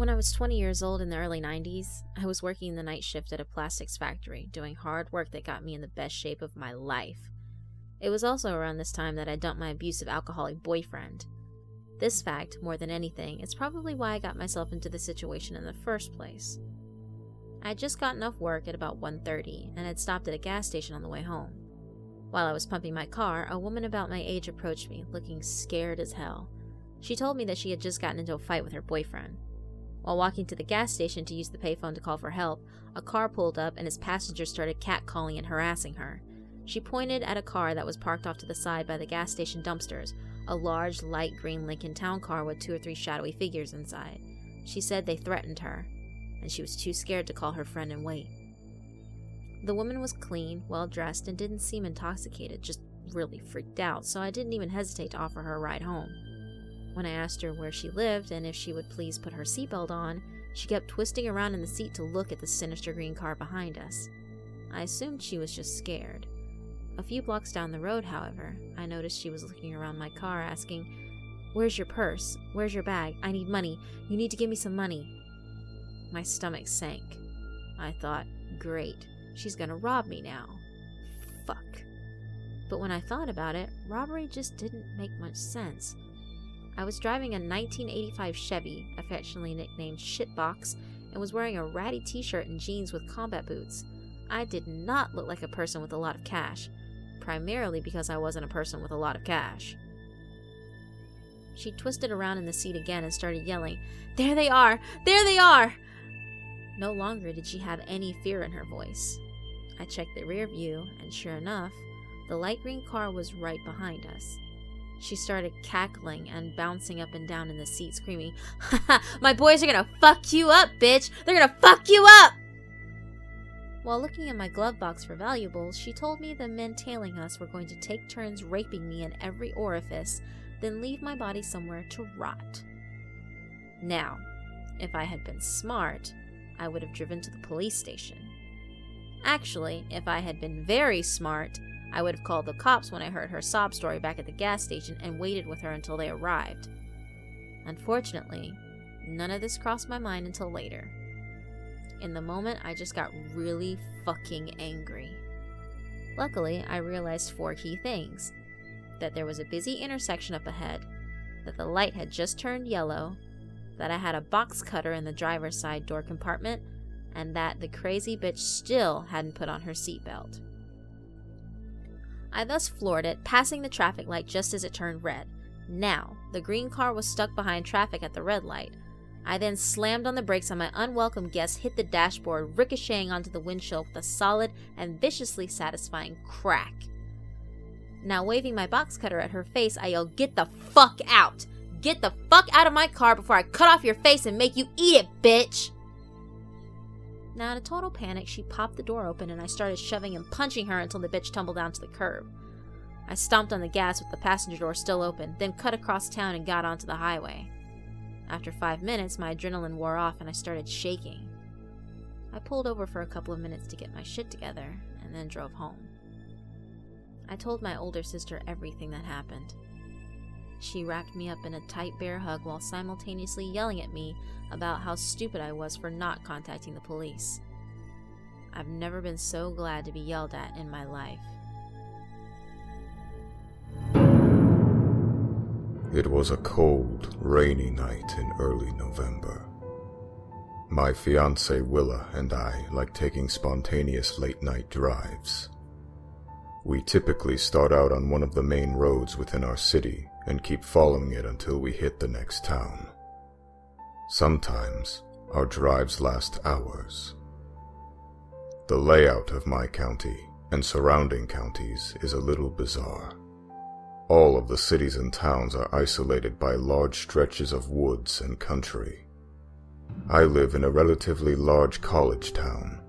When I was 20 years old in the early 90s, I was working the night shift at a plastics factory, doing hard work that got me in the best shape of my life. It was also around this time that I dumped my abusive alcoholic boyfriend. This fact, more than anything, is probably why I got myself into the situation in the first place. I had just gotten off work at about 1:30 and had stopped at a gas station on the way home. While I was pumping my car, a woman about my age approached me, looking scared as hell. She told me that she had just gotten into a fight with her boyfriend. While walking to the gas station to use the payphone to call for help, a car pulled up and its passengers started catcalling and harassing her. She pointed at a car that was parked off to the side by the gas station dumpsters, a large light green Lincoln Town car with 2 or 3 shadowy figures inside. She said they threatened her, and she was too scared to call her friend and wait. The woman was clean, well-dressed, and didn't seem intoxicated, just really freaked out, so I didn't even hesitate to offer her a ride home. When I asked her where she lived and if she would please put her seatbelt on, she kept twisting around in the seat to look at the sinister green car behind us. I assumed she was just scared. A few blocks down the road, however, I noticed she was looking around my car asking, "Where's your purse? Where's your bag? I need money. You need to give me some money." My stomach sank. I thought, great, she's gonna rob me now. Fuck. But when I thought about it, robbery just didn't make much sense. I was driving a 1985 Chevy, affectionately nicknamed Shitbox, and was wearing a ratty t-shirt and jeans with combat boots. I did not look like a person with a lot of cash, primarily because I wasn't a person with a lot of cash. She twisted around in the seat again and started yelling, "There they are! There they are!" No longer did she have any fear in her voice. I checked the rear view, and sure enough, the light green car was right behind us. She started cackling and bouncing up and down in the seat, screaming, "Ha, my boys are gonna fuck you up, bitch! They're gonna fuck you up!" While looking in my glove box for valuables, she told me the men tailing us were going to take turns raping me in every orifice, then leave my body somewhere to rot. Now, if I had been smart, I would have driven to the police station. Actually, if I had been very smart, I would have called the cops when I heard her sob story back at the gas station and waited with her until they arrived. Unfortunately, none of this crossed my mind until later. In the moment, I just got really fucking angry. Luckily, I realized 4 key things. That there was a busy intersection up ahead, that the light had just turned yellow, that I had a box cutter in the driver's side door compartment, and that the crazy bitch still hadn't put on her seatbelt. I thus floored it, passing the traffic light just as it turned red. Now, the green car was stuck behind traffic at the red light. I then slammed on the brakes and my unwelcome guest hit the dashboard, ricocheting onto the windshield with a solid and viciously satisfying crack. Now waving my box cutter at her face, I yelled, "Get the fuck out! Get the fuck out of my car before I cut off your face and make you eat it, bitch!" Now in a total panic, she popped the door open and I started shoving and punching her until the bitch tumbled down to the curb. I stomped on the gas with the passenger door still open, then cut across town and got onto the highway. After 5 minutes, my adrenaline wore off and I started shaking. I pulled over for a couple of minutes to get my shit together and then drove home. I told my older sister everything that happened. She wrapped me up in a tight bear hug while simultaneously yelling at me about how stupid I was for not contacting the police. I've never been so glad to be yelled at in my life. It was a cold, rainy night in early November. My fiancée Willa and I like taking spontaneous late-night drives. We typically start out on one of the main roads within our city and keep following it until we hit the next town. Sometimes, our drives last hours. The layout of my county and surrounding counties is a little bizarre. All of the cities and towns are isolated by large stretches of woods and country. I live in a relatively large college town,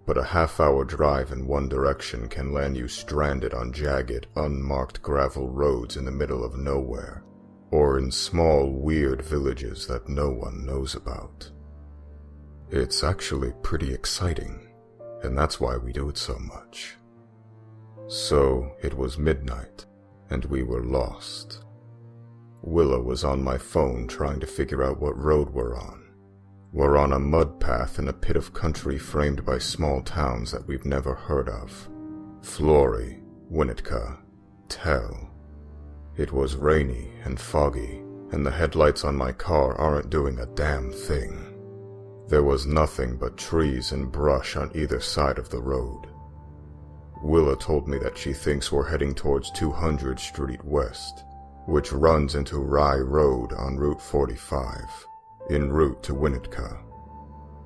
but a half-hour drive in one direction can land you stranded on jagged, unmarked gravel roads in the middle of nowhere, or in small, weird villages that no one knows about. It's actually pretty exciting, and that's why we do it so much. So, it was midnight, and we were lost. Willa was on my phone trying to figure out what road we're on. We're on a mud path in a pit of country framed by small towns that we've never heard of. Flory, Winnetka, Tell. It was rainy and foggy, and the headlights on my car aren't doing a damn thing. There was nothing but trees and brush on either side of the road. Willa told me that she thinks we're heading towards 200 Street West, which runs into Rye Road on Route 45, en route to Winnetka.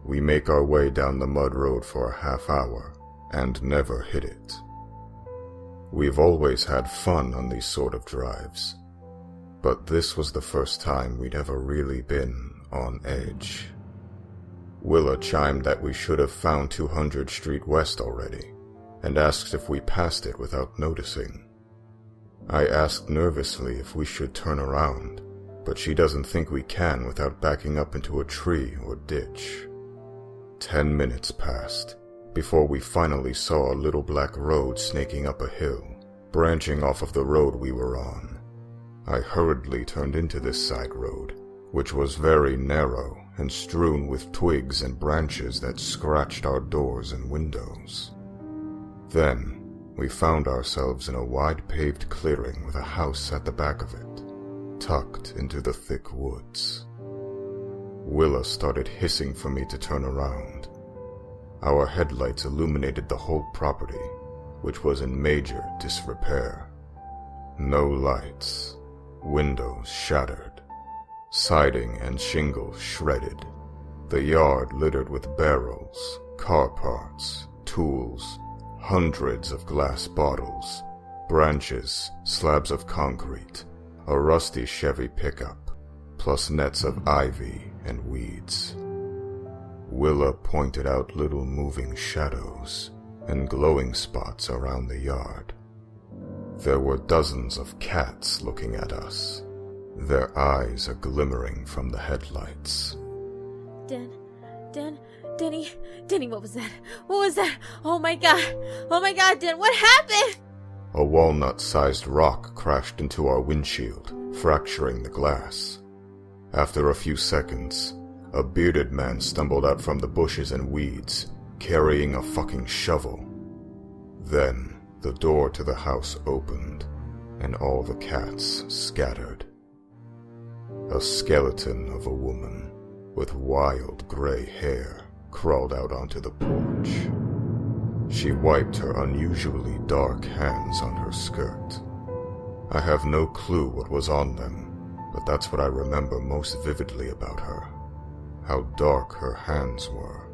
We make our way down the mud road for a half hour, and never hit it. We've always had fun on these sort of drives, but this was the first time we'd ever really been on edge. Willa chimed that we should have found 200 Street West already, and asked if we passed it without noticing. I asked nervously if we should turn around, but she doesn't think we can without backing up into a tree or ditch. 10 minutes passed before we finally saw a little black road snaking up a hill, branching off of the road we were on. I hurriedly turned into this side road, which was very narrow and strewn with twigs and branches that scratched our doors and windows. Then, we found ourselves in a wide paved clearing with a house at the back of it, tucked into the thick woods. Willa started hissing for me to turn around. Our headlights illuminated the whole property, which was in major disrepair. No lights, windows shattered, siding and shingles shredded, the yard littered with barrels, car parts, tools, hundreds of glass bottles, branches, slabs of concrete, a rusty Chevy pickup, plus nets of ivy and weeds. Willa pointed out little moving shadows and glowing spots around the yard. There were dozens of cats looking at us, their eyes a glimmering from the headlights. Denny, what was that? What was that? Oh my god, Den, what happened? A walnut-sized rock crashed into our windshield, fracturing the glass. After a few seconds, a bearded man stumbled out from the bushes and weeds, carrying a fucking shovel. Then, the door to the house opened, and all the cats scattered. A skeleton of a woman, with wild gray hair, crawled out onto the porch. She wiped her unusually dark hands on her skirt. I have no clue what was on them, but that's what I remember most vividly about her, how dark her hands were.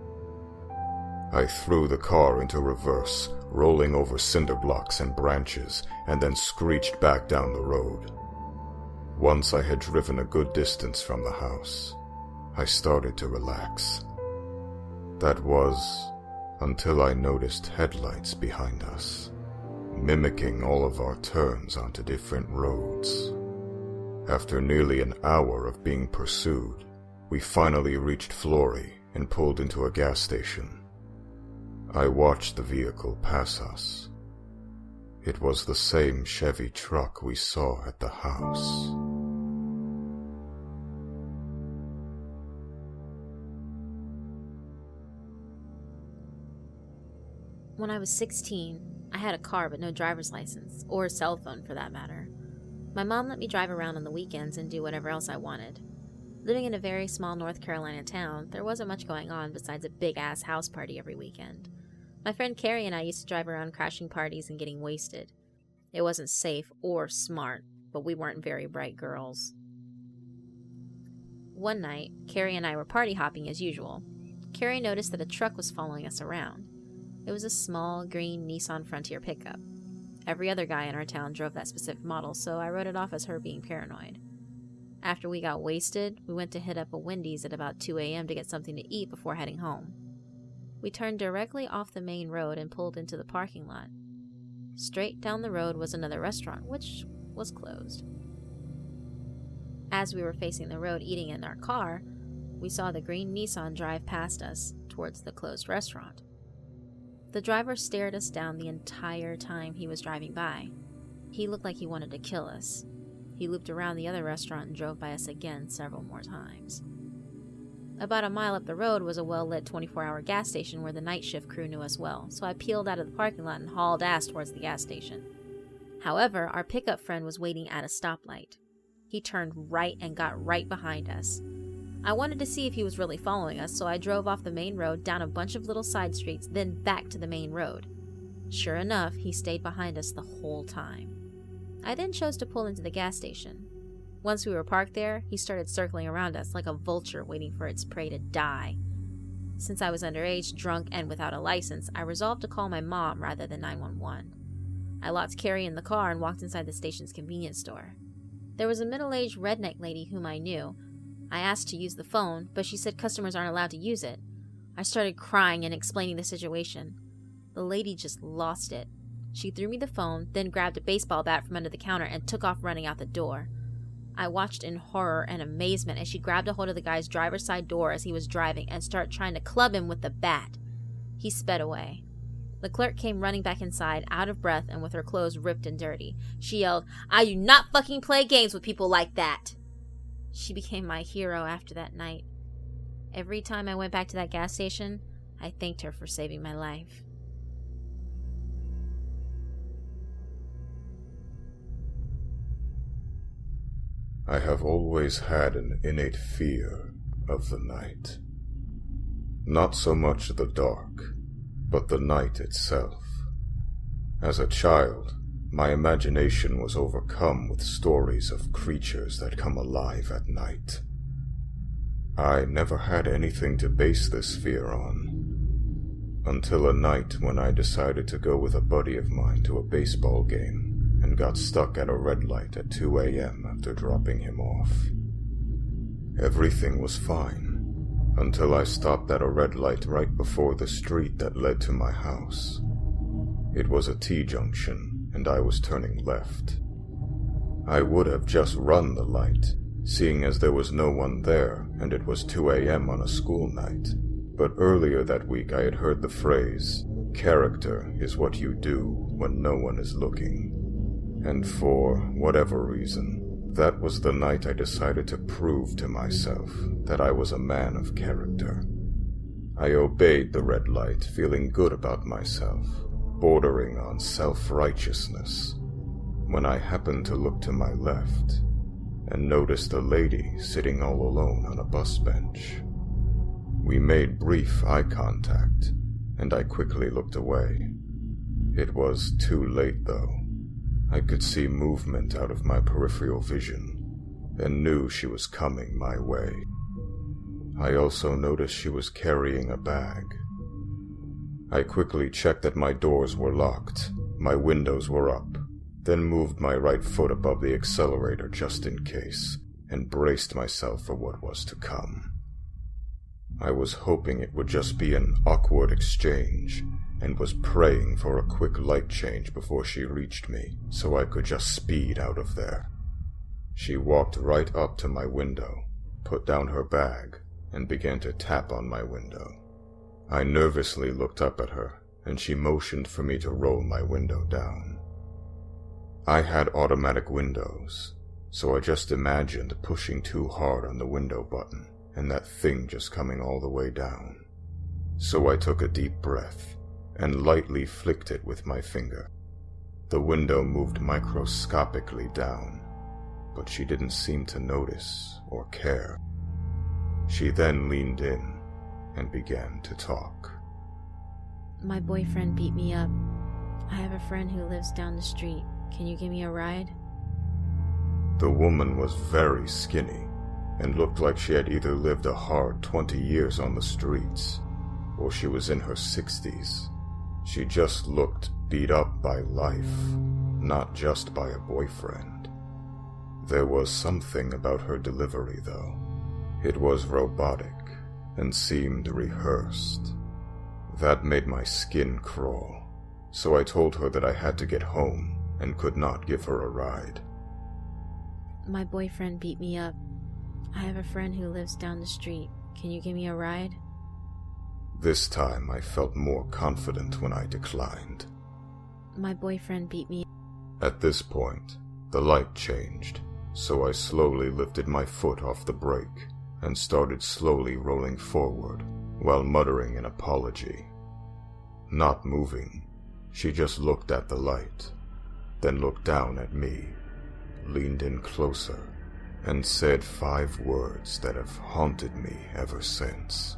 I threw the car into reverse, rolling over cinder blocks and branches, and then screeched back down the road. Once I had driven a good distance from the house, I started to relax. That was until I noticed headlights behind us, mimicking all of our turns onto different roads. After nearly an hour of being pursued, we finally reached Flory and pulled into a gas station. I watched the vehicle pass us. It was the same Chevy truck we saw at the house. When I was 16, I had a car but no driver's license, or a cell phone for that matter. My mom let me drive around on the weekends and do whatever else I wanted. Living in a very small North Carolina town, there wasn't much going on besides a big-ass house party every weekend. My friend Carrie and I used to drive around crashing parties and getting wasted. It wasn't safe or smart, but we weren't very bright girls. One night, Carrie and I were party hopping as usual. Carrie noticed that a truck was following us around. It was a small, green Nissan Frontier pickup. Every other guy in our town drove that specific model, so I wrote it off as her being paranoid. After we got wasted, we went to hit up a Wendy's at about 2 a.m. to get something to eat before heading home. We turned directly off the main road and pulled into the parking lot. Straight down the road was another restaurant, which was closed. As we were facing the road eating in our car, we saw the green Nissan drive past us towards the closed restaurant. The driver stared us down the entire time he was driving by. He looked like he wanted to kill us. He looped around the other restaurant and drove by us again several more times. About a mile up the road was a well-lit 24-hour gas station where the night shift crew knew us well, so I peeled out of the parking lot and hauled ass towards the gas station. However, our pickup friend was waiting at a stoplight. He turned right and got right behind us. I wanted to see if he was really following us, so I drove off the main road down a bunch of little side streets, then back to the main road. Sure enough, he stayed behind us the whole time. I then chose to pull into the gas station. Once we were parked there, he started circling around us like a vulture waiting for its prey to die. Since I was underage, drunk, and without a license, I resolved to call my mom rather than 911. I locked Carrie in the car and walked inside the station's convenience store. There was a middle-aged redneck lady whom I knew. I asked to use the phone, but she said customers aren't allowed to use it. I started crying and explaining the situation. The lady just lost it. She threw me the phone, then grabbed a baseball bat from under the counter and took off running out the door. I watched in horror and amazement as she grabbed a hold of the guy's driver's side door as he was driving and started trying to club him with the bat. He sped away. The clerk came running back inside, out of breath and with her clothes ripped and dirty. She yelled, "I do not fucking play games with people like that!" She became my hero after that night. Every time I went back to that gas station, I thanked her for saving my life. I have always had an innate fear of the night. Not so much the dark, but the night itself. As a child, my imagination was overcome with stories of creatures that come alive at night. I never had anything to base this fear on, until a night when I decided to go with a buddy of mine to a baseball game and got stuck at a red light at 2 a.m. after dropping him off. Everything was fine, until I stopped at a red light right before the street that led to my house. It was a T-junction, and I was turning left. I would have just run the light, seeing as there was no one there and it was 2 a.m. on a school night. But earlier that week I had heard the phrase, "Character is what you do when no one is looking." And for whatever reason, that was the night I decided to prove to myself that I was a man of character. I obeyed the red light, feeling good about myself, bordering on self-righteousness, when I happened to look to my left and noticed a lady sitting all alone on a bus bench. We made brief eye contact, and I quickly looked away. It was too late, though. I could see movement out of my peripheral vision, and knew she was coming my way. I also noticed she was carrying a bag. I quickly checked that my doors were locked, my windows were up, then moved my right foot above the accelerator just in case, and braced myself for what was to come. I was hoping it would just be an awkward exchange, and was praying for a quick light change before she reached me, so I could just speed out of there. She walked right up to my window, put down her bag, and began to tap on my window. I nervously looked up at her, and she motioned for me to roll my window down. I had automatic windows, so I just imagined pushing too hard on the window button, and that thing just coming all the way down. So I took a deep breath, and lightly flicked it with my finger. The window moved microscopically down, but she didn't seem to notice or care. She then leaned in and began to talk. "My boyfriend beat me up. I have a friend who lives down the street. Can you give me a ride?" The woman was very skinny and looked like she had either lived a hard 20 years on the streets or she was in her 60s. She just looked beat up by life, not just by a boyfriend. There was something about her delivery, though. It was robotic and seemed rehearsed. That made my skin crawl, so I told her that I had to get home and could not give her a ride. "My boyfriend beat me up. I have a friend who lives down the street. Can you give me a ride?" This time I felt more confident when I declined. "My boyfriend beat me." At this point, the light changed, so I slowly lifted my foot off the brake and started slowly rolling forward while muttering an apology. Not moving, she just looked at the light, then looked down at me, leaned in closer, and said 5 words that have haunted me ever since.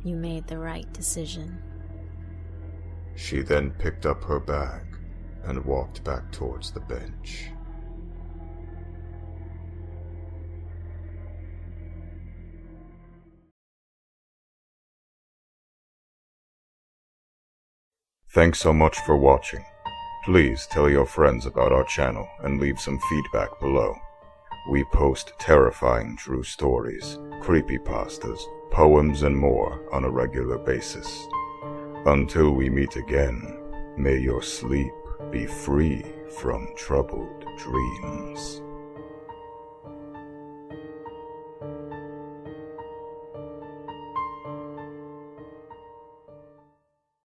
You made the right decision. She then picked up her bag and walked back towards the bench. Thanks so much for watching. Please tell your friends about our channel and leave some feedback below. We post terrifying true stories, creepypastas, poems, and more on a regular basis. Until we meet again, may your sleep be free from troubled dreams.